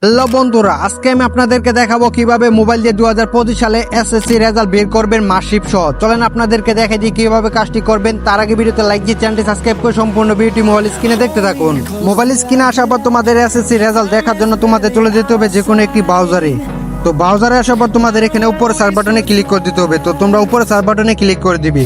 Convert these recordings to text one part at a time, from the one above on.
Hello বন্ধুরা, আজকে আমি আপনাদেরকে দেখাবো কিভাবে মোবাইল দিয়ে 2025 সালে এসএসসি রেজাল্ট বের করবেন মার্কশিট সহ। চলেন আপনাদেরকে দেখাই দিই কিভাবে কাজটি করবেন। তার আগে ভিডিওতে লাইক দিয়ে চ্যানেলটি সাবস্ক্রাইব করে সম্পূর্ণ ভিডিওটি মোবাইল স্ক্রিনে দেখতে থাকুন। মোবাইল স্ক্রিনে আসার পর তোমাদের এসএসসি রেজাল্ট দেখার জন্য তোমাদের চলে যেতে হবে যে কোনো একটি ব্রাউজারে। তো ব্রাউজারে আসার পর তোমাদের এখানে উপরে সার্চ বাটনে ক্লিক করে দিতে হবে। তো তোমরা উপরে সার্চ বাটনে ক্লিক করে দিবে।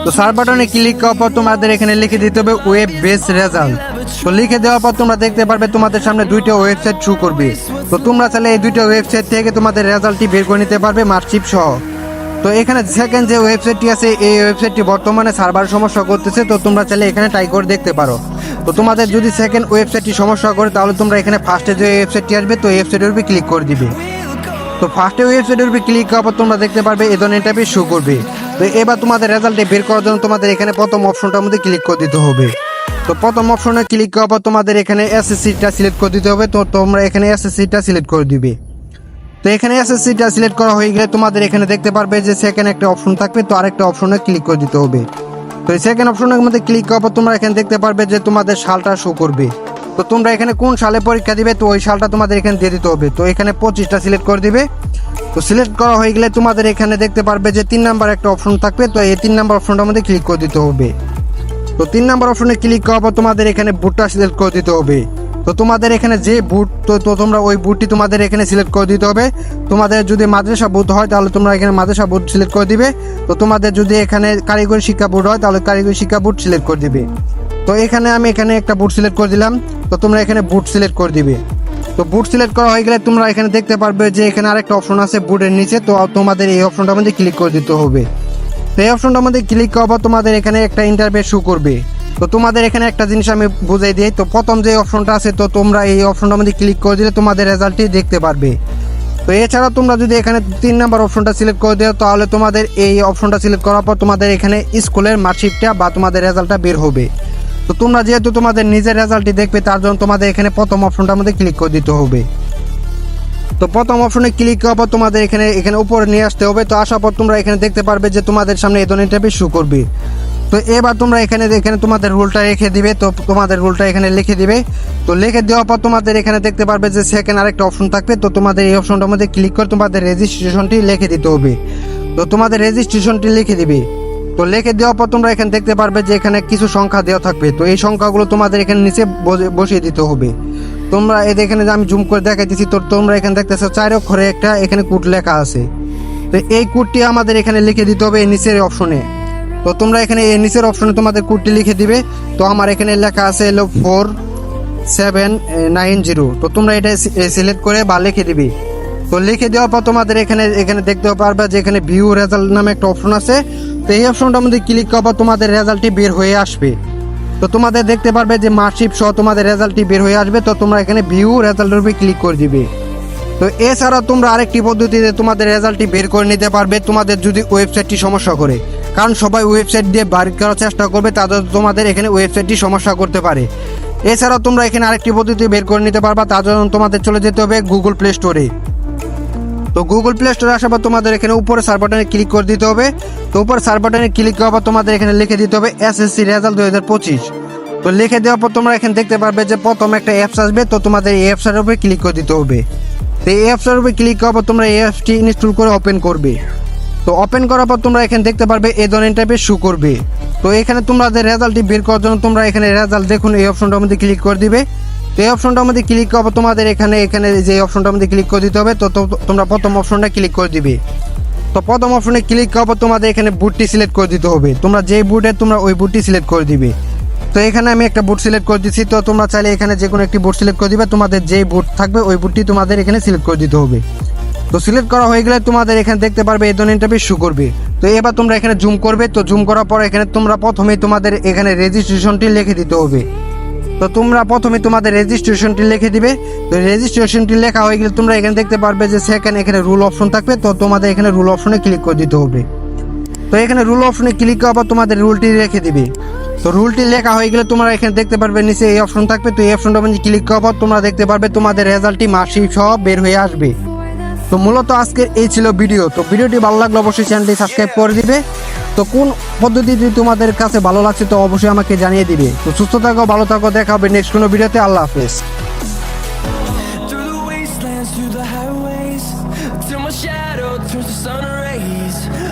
তো সার্চ বাটনে ক্লিক করার পর তোমাদের এখানে লিখে দিতে হবে ওয়েব বেস রেজাল্ট। তো লিখে দেওয়ার পর তোমরা দেখতে পারবে তোমাদের সামনে দুইটা ওয়েবসাইট শো করবে। তো তোমরা চাইলে এই দুইটা ওয়েবসাইট থেকে তোমাদের রেজাল্টটি বের করে নিতে পারবে মার্কশিট সহ। তো এখানে সেকেন্ড যে ওয়েবসাইটটি আছে এই ওয়েবসাইটটি বর্তমানে সার্ভার সমস্যা করতেছে। তো তোমরা চাইলে এখানে ট্রাই করে দেখতে পারো। তো তোমাদের যদি সেকেন্ড ওয়েবসাইটটি সমস্যা করে তাহলে তোমরা এখানে ফার্স্টে যে ওয়েবসাইটটি আসবে তো এই ওয়েবসাইটের উপরে ক্লিক করে দিবে। তো ফার্স্টে ওয়েবসাইটের উপরে ক্লিক করার পর তোমরা দেখতে পারবে এই ধরনের ইন্টারফেস শো করবে। তো এবার তোমাদের রেজাল্টে বের করার জন্য তোমাদের এখানে প্রথম অপশনটার মধ্যে ক্লিক করে দিতে হবে। তো প্রথম অপশনে ক্লিক করার পর তোমাদের এখানে এসএসসিটা সিলেক্ট করে দিতে হবে। তো তোমরা এখানে এসএসসিটা সিলেক্ট করে দিবে। তো এখানে এসএসসিটা সিলেক্ট করা হয়ে গেলে তোমাদের এখানে দেখতে পারবে যে সেকেন্ড একটা অপশন থাকবে। তো আরেকটা অপশনে ক্লিক করে দিতে হবে। তো এই সেকেন্ড অপশনের মধ্যে ক্লিক করার পর তোমরা এখানে দেখতে পারবে যে তোমাদের সালটা শো করবে। তো তোমরা এখানে কোন সালে পরীক্ষা দিবে তো ওই সালটা তোমাদের এখানে দিয়ে দিতে হবে। তো এখানে 25টা সিলেক্ট করে দিবে। তো সিলেক্ট করা হয়ে গেলে তোমাদের এখানে দেখতে পারবে যে 3 নাম্বার একটা অপশন থাকবে। তো এই 3 নাম্বার অপশনটার মধ্যে ক্লিক করে দিতে হবে। তো 3 নাম্বার অপশনে ক্লিক করার পর তোমাদের এখানে বুটটা সিলেক্ট করে দিতে হবে। তো তোমাদের এখানে যে বুট তো তোমরা ওই বুটটি তোমাদের এখানে সিলেক্ট করে দিতে হবে। তোমাদের যদি মাদ্রাসা বুট হয় তাহলে তোমরা এখানে মাদ্রাসা বুট সিলেক্ট করে দিবে। তো তোমাদের যদি এখানে কারিগরি শিক্ষা বুট হয় তাহলে কারিগরি শিক্ষা বুট সিলেক্ট করে দিবে। তো এখানে আমি এখানে একটা বুট সিলেক্ট করে দিলাম। তো তোমরা এখানে বুট সিলেক্ট করে দিবে। তো বুট সিলেক্ট করা হয়ে গেলে তোমরা এখানে দেখতে পারবে যে এখানে আরেকটা অপশন আছে বুটের নিচে। তো তোমাদের এই অপশনটার মধ্যে ক্লিক করে দিতে হবে। তো এই অপশনটার মধ্যে ক্লিক করার পর তোমাদের এখানে একটা ইন্টারফেস শো করবে। তো তোমাদের এখানে একটা জিনিস আমি বুঝাই দিই। তো প্রথম যে অপশনটা আছে তো তোমরা এই অপশনটার মধ্যে ক্লিক করে দিলে তোমাদের রেজাল্টটি দেখতে পারবে। তো এছাড়া তোমরা যদি এখানে 3 নাম্বার অপশনটা সিলেক্ট করে দাও তাহলে তোমাদের এই অপশনটা সিলেক্ট করার পর তোমাদের এখানে স্কুলের মার্কশিটটা বা তোমাদের রেজাল্টটা বের হবে। তো তোমরা যেহেতু তোমাদের নিজের রেজাল্টটি দেখবে তার জন্য তোমাদের এখানে প্রথম অপশনটার মধ্যে ক্লিক করে দিতে হবে। তো প্রথম অপশনে ক্লিক করার পর তোমাদের এখানে উপরে নিয়ে আসতে হবে। তো আসার পর তোমরা এখানে দেখতে পারবে যে তোমাদের সামনে এই ধরনের ইন্টারফেস শো করবে। তো এবার তোমরা এখানে তোমাদের রুলটা রেখে দিবে। তো তোমাদের রুলটা এখানে লিখে দিবে। তো লিখে দেওয়ার পর তোমাদের এখানে দেখতে পারবে যে সেকেন্ড আরেকটা অপশন থাকবে। তো তোমাদের এই অপশনটার মধ্যে ক্লিক করে তোমাদের রেজিস্ট্রেশনটি লিখে দিতে হবে। তো তোমাদের রেজিস্ট্রেশনটি লিখে দিবে। তো লিখে দেওয়ার পর তোমরা এখানে দেখতে পারবে যে এখানে কিছু সংখ্যা দেওয়া থাকবে। তো এই সংখ্যাগুলো তোমাদের এখানে নিচে বসিয়ে দিতে হবে। তোমরা এখানে যে আমি জুম করে দেখাইতেছি তো তোমরা এখানে দেখতেছো 4 অক্ষরে একটা এখানে কোড লেখা আছে। তো এই কোডটি আমাদের এখানে লিখে দিতে হবে এই নিচের অপশনে। তো তোমরা এখানে এই নিচের অপশনে তোমাদের কোডটি লিখে দিবে। তো আমার এখানে লেখা আছে হলো 4790। তো তোমরা এটা সিলেক্ট করে বা লিখে দিবে। তো লিখে দেওয়ার পর তোমাদের এখানে দেখতে পারবে যে এখানে ভিউ রেজাল্ট নামে একটা অপশন আছে। তো এই অপশনটার মধ্যে ক্লিক করার পর তোমাদের রেজাল্টটি বের হয়ে আসবে। তো তোমাদের দেখতে পারবে যে মার্কশিট সহ তোমাদের রেজাল্টটি বের হয়ে আসবে। তো তোমরা এখানে ভিউ রেজাল্টের উপরে ক্লিক করে দিবে। তো এছাড়াও তোমরা আরেকটি পদ্ধতিতে তোমাদের রেজাল্টটি বের করে নিতে পারবে তোমাদের যদি ওয়েবসাইটটি সমস্যা করে। কারণ সবাই ওয়েবসাইট দিয়ে বার করার চেষ্টা করবে, তাদের তোমাদের এখানে ওয়েবসাইটটি সমস্যা করতে পারে। এছাড়াও তোমরা এখানে আরেকটি পদ্ধতি বের করে নিতে পারবা। তার জন্য তোমাদের চলে যেতে হবে গুগল প্লে স্টোরে। তো গুগল প্লে স্টোরে আসার পর তোমাদের এখানে উপরে সার্চ বাটনে ক্লিক করে দিতে হবে। তো উপরে সার্চ বাটনে ক্লিক করার পর তোমাদের এখানে লিখে দিতে হবে এসএসসি রেজাল্ট 2025। তো লিখে দেওয়ার পর তোমরা এখানে দেখতে পারবে যে প্রথম একটা অ্যাপস আসবে। তো তোমাদের এই অ্যাপসটার উপরে ক্লিক করে দিতে হবে। তো এই অ্যাপসটার উপরে ক্লিক করার পর তোমরা এই অ্যাপসটি ইনস্টল করে ওপেন করবে। তো ওপেন করার পর তোমরা এখানে দেখতে পারবে এই ধরনের টাইপের শো করবে। তো এখানে তোমাদের রেজাল্টটি বের করার জন্য তোমরা এখানে রেজাল্ট দেখুন এই অপশনটার মধ্যে ক্লিক করে দিবে। তো এই অপশনটার মধ্যে ক্লিক করার পর তোমাদের এখানে যে অপশনটার মধ্যে ক্লিক করে দিতে হবে। তো তোমরা প্রথম অপশনটা ক্লিক করে দিবে। তো প্রথম অপশনে ক্লিক করার পর তোমাদের এখানে বুটটি সিলেক্ট করে দিতে হবে। তোমরা যেই বুটে তোমরা ওই বুটটি সিলেক্ট করে দিবে। তো এখানে আমি একটা বুট সিলেক্ট করে দিচ্ছি। তো তোমরা চাইলে এখানে যে কোনো একটি বুট সিলেক্ট করে দিবে। তোমাদের যেই বুট থাকবে ওই বুটটি তোমাদের এখানে সিলেক্ট করে দিতে হবে। তো সিলেক্ট করা হয়ে গেলে তোমাদের এখানে দেখতে পারবে এই ধরনের ইন্টারফেস শো করবে। তো এবার তোমরা এখানে জুম করবে। তো জুম করার পর এখানে তোমরা প্রথমেই তোমাদের এখানে রেজিস্ট্রেশনটি লিখে দিতে হবে। তো তোমরা প্রথমে তোমাদের রেজিস্ট্রেশনটি লিখে দিবে। তো রেজিস্ট্রেশনটি লেখা হয়ে গেলে তোমরা এখানে দেখতে পারবে যে সেকেন্ড এখানে রুল অপশন থাকবে। তো তোমাদের এখানে রুল অপশনে ক্লিক করে দিতে হবে। তো এখানে রুল অপশনে ক্লিক করার পর তোমাদের রুলটি লিখে দিবে। তো রুলটি লেখা হয়ে গেলে তোমরা এখানে দেখতে পারবে নিচে এই অপশন থাকবে। তো এই অপশনটা মধ্যে ক্লিক করার পর তোমরা দেখতে পারবে তোমাদের রেজাল্টটি মার্কশিট সহ বের হয়ে আসবে। তো মূলত আজকের এই ছিল ভিডিও। তো ভিডিওটি ভালো লাগলে অবশ্যই চ্যানেলটি সাবস্ক্রাইব করে দিবে। তো কোন পদ্ধতিটি তোমাদের কাছে ভালো লাগছে তো অবশ্যই আমাকে জানিয়ে দিবে। তো সুস্থ থাকো, ভালো থাকো, দেখা হবে নেক্সট কোনো ভিডিওতে। আল্লাহ হাফেজ। through the highways till my shadow turns to sun rays.